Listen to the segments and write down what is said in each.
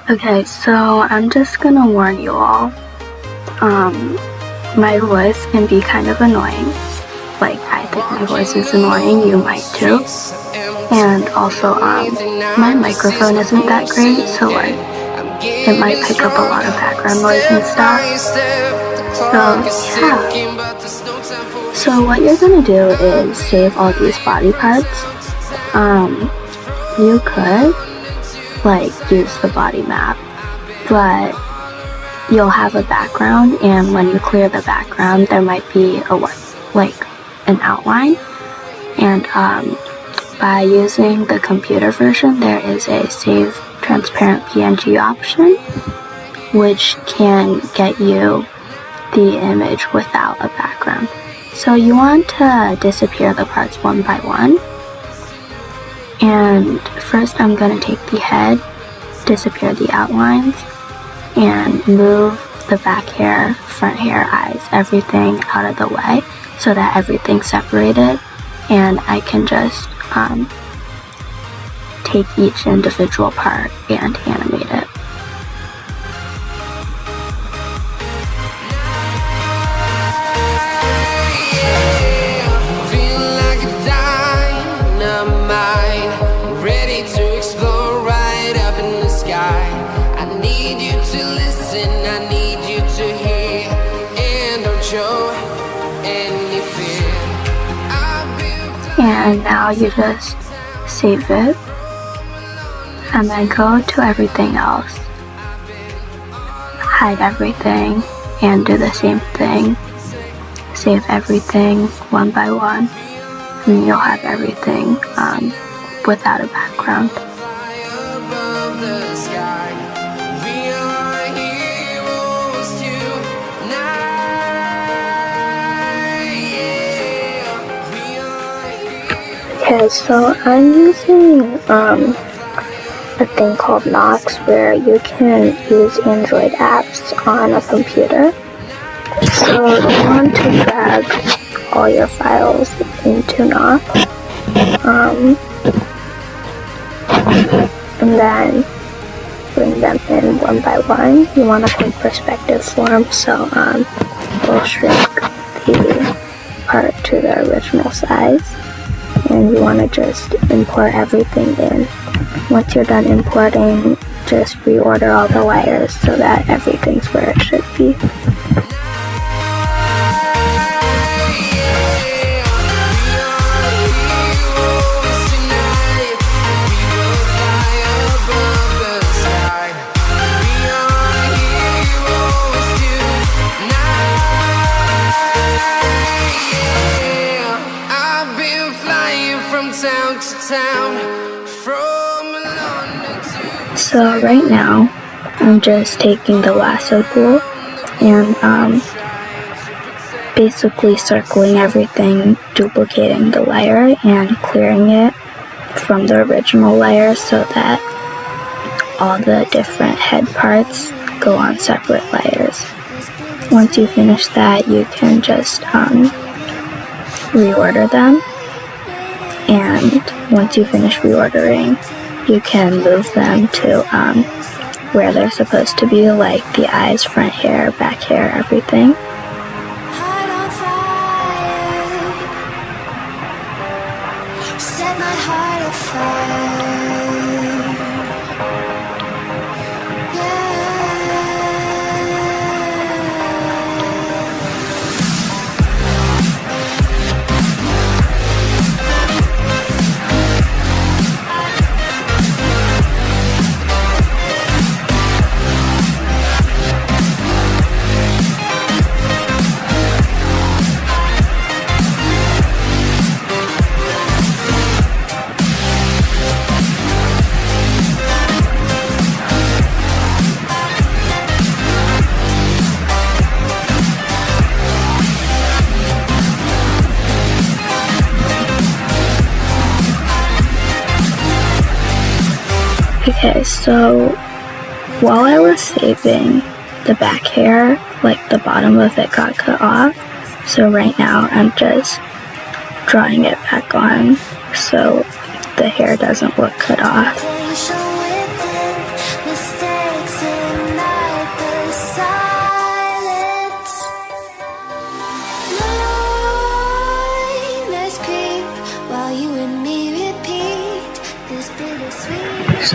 Okay, so I'm just gonna warn you all. My voice can be kind of annoying. Like, I think my voice is annoying, you might too. And also, my microphone isn't that great, so like, it might pick up a lot of background noise and stuff. So, yeah. So what you're gonna do is save all these body parts. You could, like, use the body map, but you'll have a background, and when you clear the background, there might be an outline. And by using the computer version, there is a save transparent PNG option, which can get you the image without a background. So you want to disappear the parts one by one. And first I'm going to take the head, disappear the outlines, and move the back hair, front hair, eyes, everything out of the way so that everything's separated, and I can just take each individual part and animate it. And now you just save it, and then go to everything else, hide everything, and do the same thing. Save everything one by one, and you'll have everything without a background. Okay, so I'm using a thing called Knox, where you can use Android apps on a computer. So you want to drag all your files into Knox, and then bring them in one by one. You want to click perspective form, so we'll shrink the part to the original size. And you want to just import everything in. Once you're done importing, just reorder all the layers so that everything's where it should be. So right now, I'm just taking the lasso tool and basically circling everything, duplicating the layer and clearing it from the original layer so that all the different head parts go on separate layers. Once you finish that, you can just reorder them. And once you finish reordering, you can move them to where they're supposed to be, like the eyes, front hair, back hair, everything. Set my heart afire. Okay, so while I was saving the back hair, like the bottom of it got cut off. So right now I'm just drawing it back on so the hair doesn't look cut off. Mistakes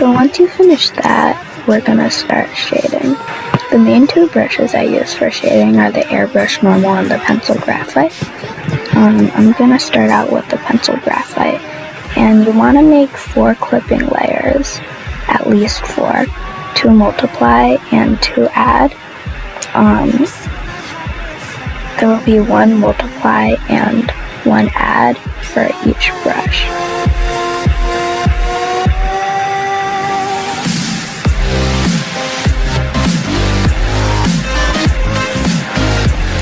So once you finish that, we're gonna start shading. The main two brushes I use for shading are the airbrush normal and the pencil graphite. I'm gonna start out with the pencil graphite, and you want to make 4 clipping layers, at least 4, 2 multiply and 2 add. There will be 1 multiply and 1 add for each brush.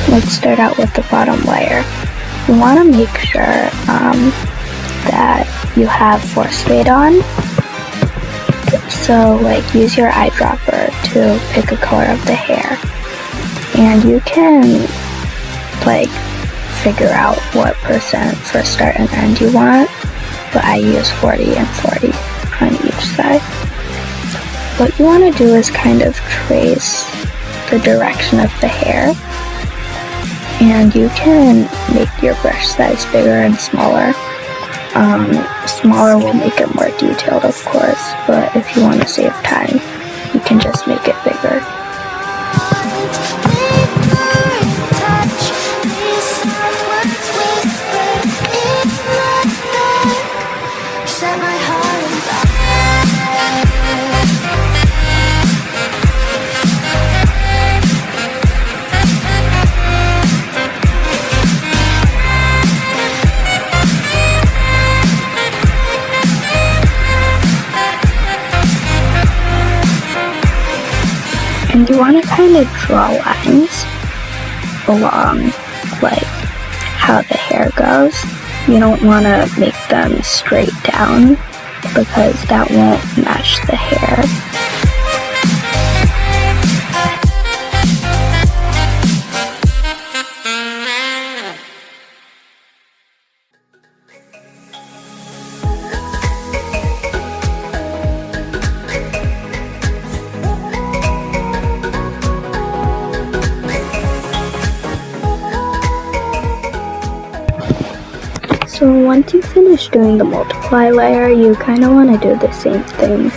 Let's start out with the bottom layer. You want to make sure that you have force fade on. So use your eyedropper to pick a color of the hair. And you can figure out what percent for start and end you want, but I use 40 and 40 on each side. What you want to do is kind of trace the direction of the hair, and you can make your brush size bigger and smaller. Smaller will make it more detailed, of course, but if you want to save time, you can just make it bigger. And you want to kind of draw lines along how the hair goes. You don't want to make them straight down because that won't match the hair. So once you finish doing the multiply layer, you kind of want to do the same thing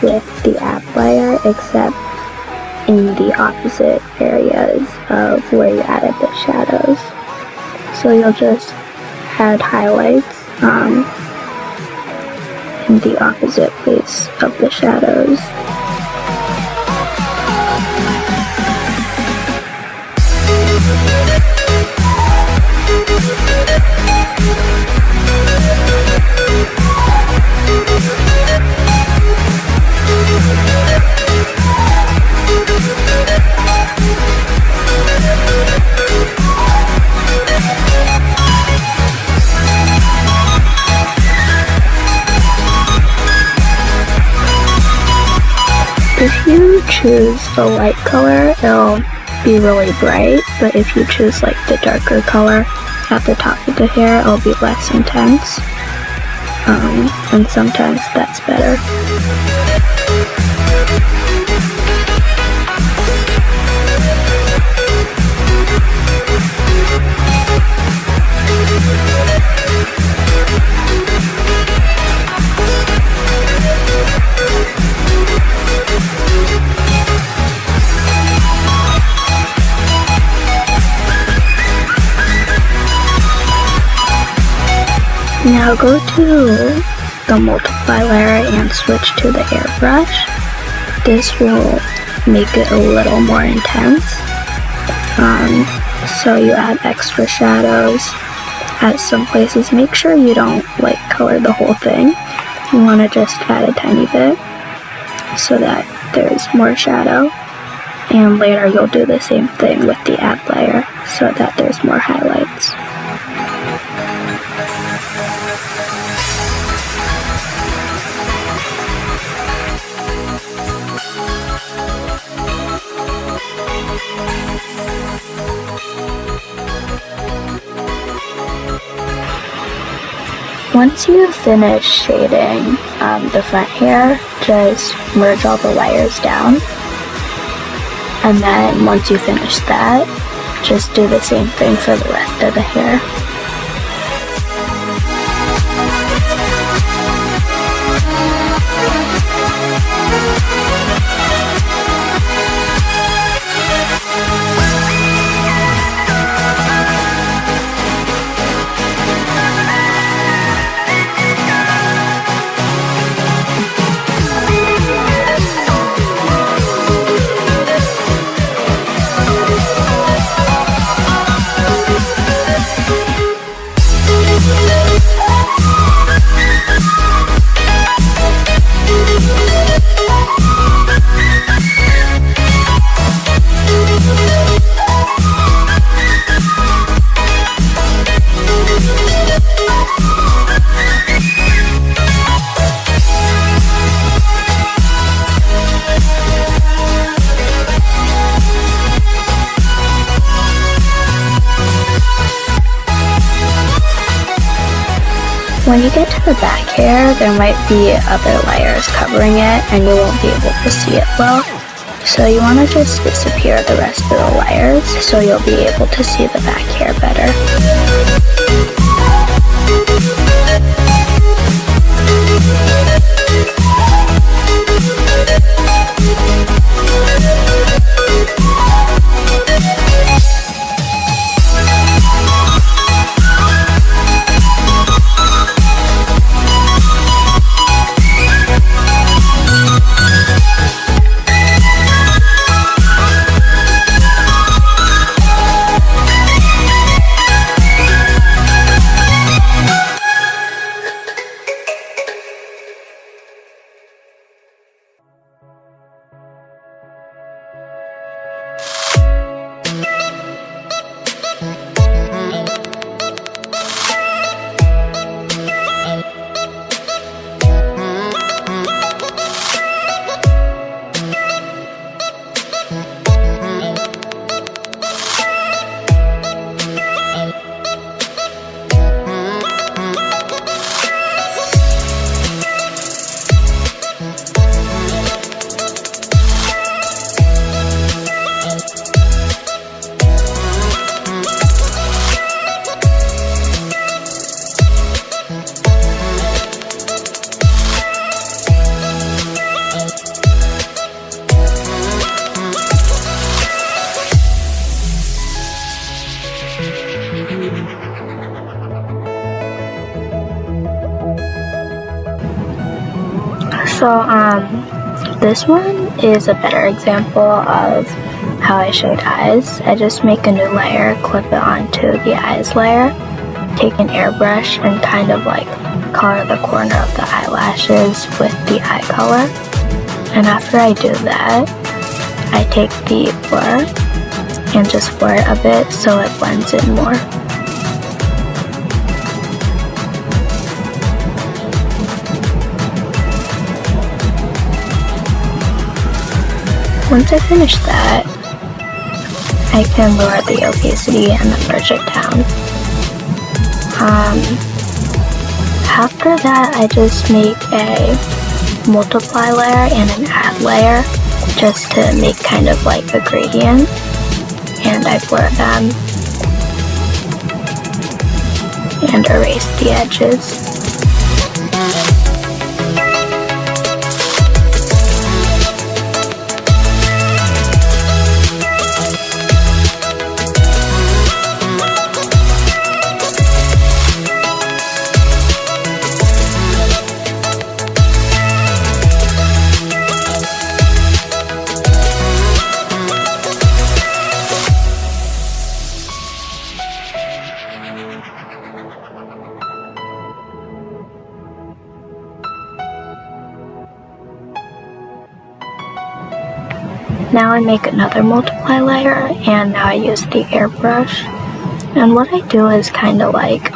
with the add layer, except in the opposite areas of where you added the shadows. So you'll just add highlights in the opposite place of the shadows. If you choose a light color, it'll be really bright, but if you choose the darker color at the top of the hair, it'll be less intense, and sometimes that's better. Now go to the multiply layer and switch to the airbrush. This will make it a little more intense. So you add extra shadows at some places. Make sure you don't color the whole thing. You want to just add a tiny bit so that there's more shadow. And later you'll do the same thing with the add layer so that there's more highlights. Once you finish shading the front hair, just merge all the layers down. And then once you finish that, just do the same thing for the rest of the hair. When you get to the back hair, there might be other layers covering it and you won't be able to see it well. So you want to just disappear the rest of the layers so you'll be able to see the back hair better. So this one is a better example of how I shade eyes. I just make a new layer, clip it onto the eyes layer, take an airbrush and kind of like color the corner of the eyelashes with the eye color. And after I do that, I take the blur and just blur it a bit so it blends in more. Once I finish that, I can lower the opacity and then merge it down. After that, I just make a multiply layer and an add layer just to make kind of like a gradient, and I blur them and erase the edges. Now I make another multiply layer, and now I use the airbrush. And what I do is kind of like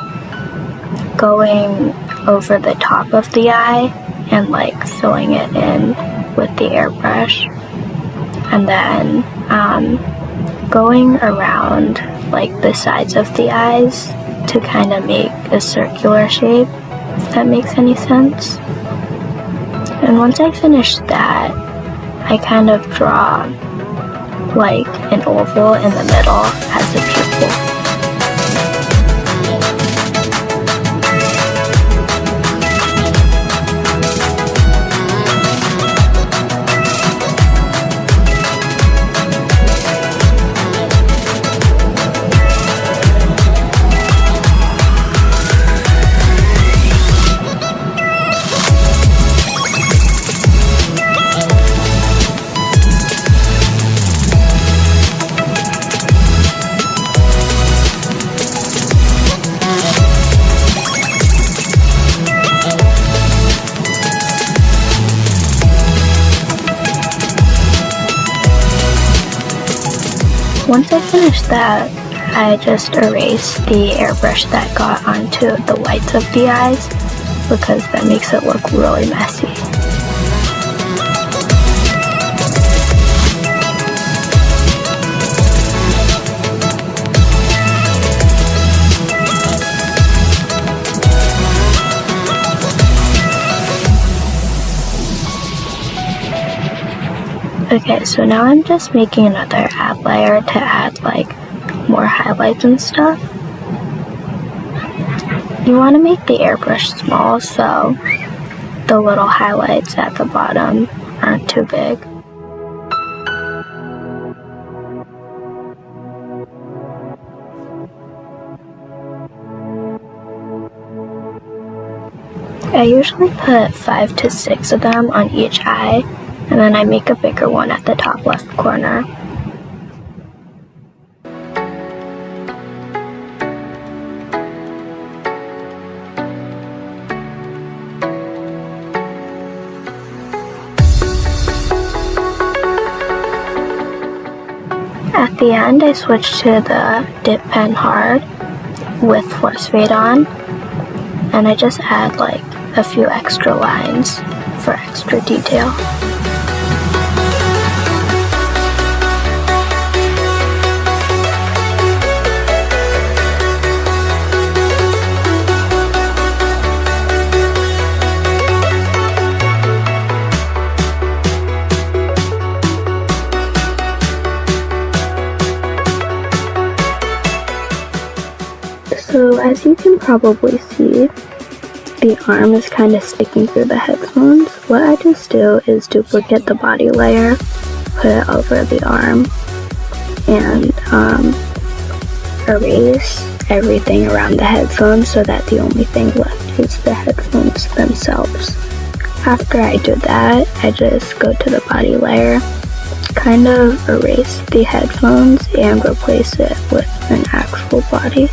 going over the top of the eye and like filling it in with the airbrush. And then going around like the sides of the eyes to kind of make a circular shape, if that makes any sense. And once I finish that, I kind of draw like an oval in the middle as a pupil. Once I finish that, I just erase the airbrush that got onto the whites of the eyes because that makes it look really messy. Okay, so now I'm just making another ad layer to add like more highlights and stuff. You want to make the airbrush small so the little highlights at the bottom aren't too big. I usually put 5 to 6 of them on each eye, and then I make a bigger one at the top left corner. At the end, I switch to the dip pen hard with force fade on, and I just add like a few extra lines for extra detail. So as you can probably see, the arm is kind of sticking through the headphones. What I just do is duplicate the body layer, put it over the arm, and erase everything around the headphones so that the only thing left is the headphones themselves. After I do that, I just go to the body layer, kind of erase the headphones and replace it with an actual body.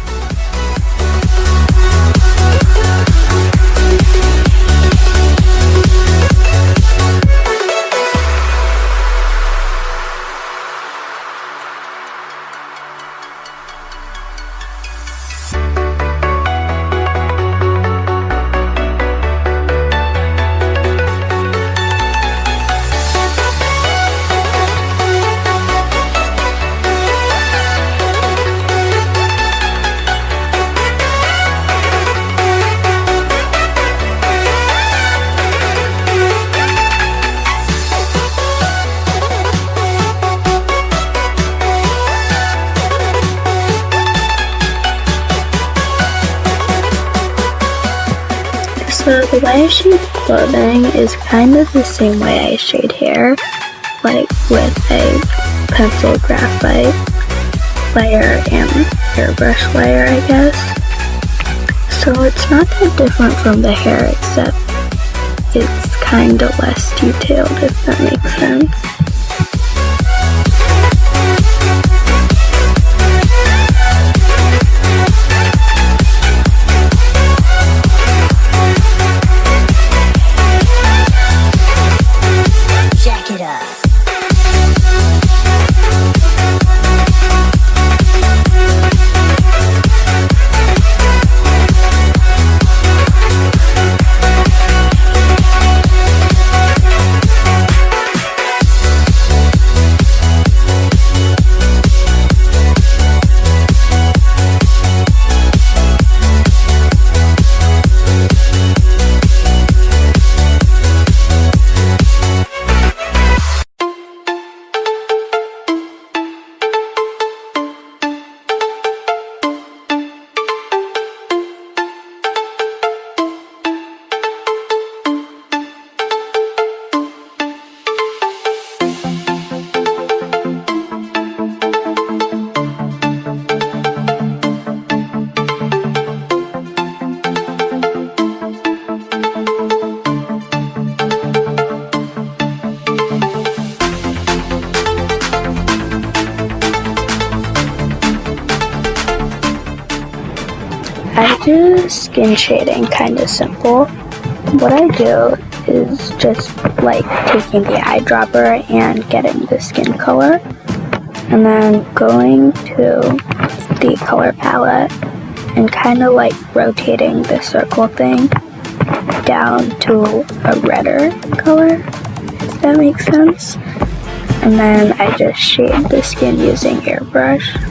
So the way I shade clothing is kind of the same way I shade hair, like with a pencil graphite layer and airbrush layer, I guess. So it's not that different from the hair, except it's kind of less detailed, if that makes sense. I do skin shading kind of simple. What I do is just like taking the eyedropper and getting the skin color, and then going to the color palette and kind of like rotating the circle thing down to a redder color, if that makes sense. And then I just shade the skin using airbrush.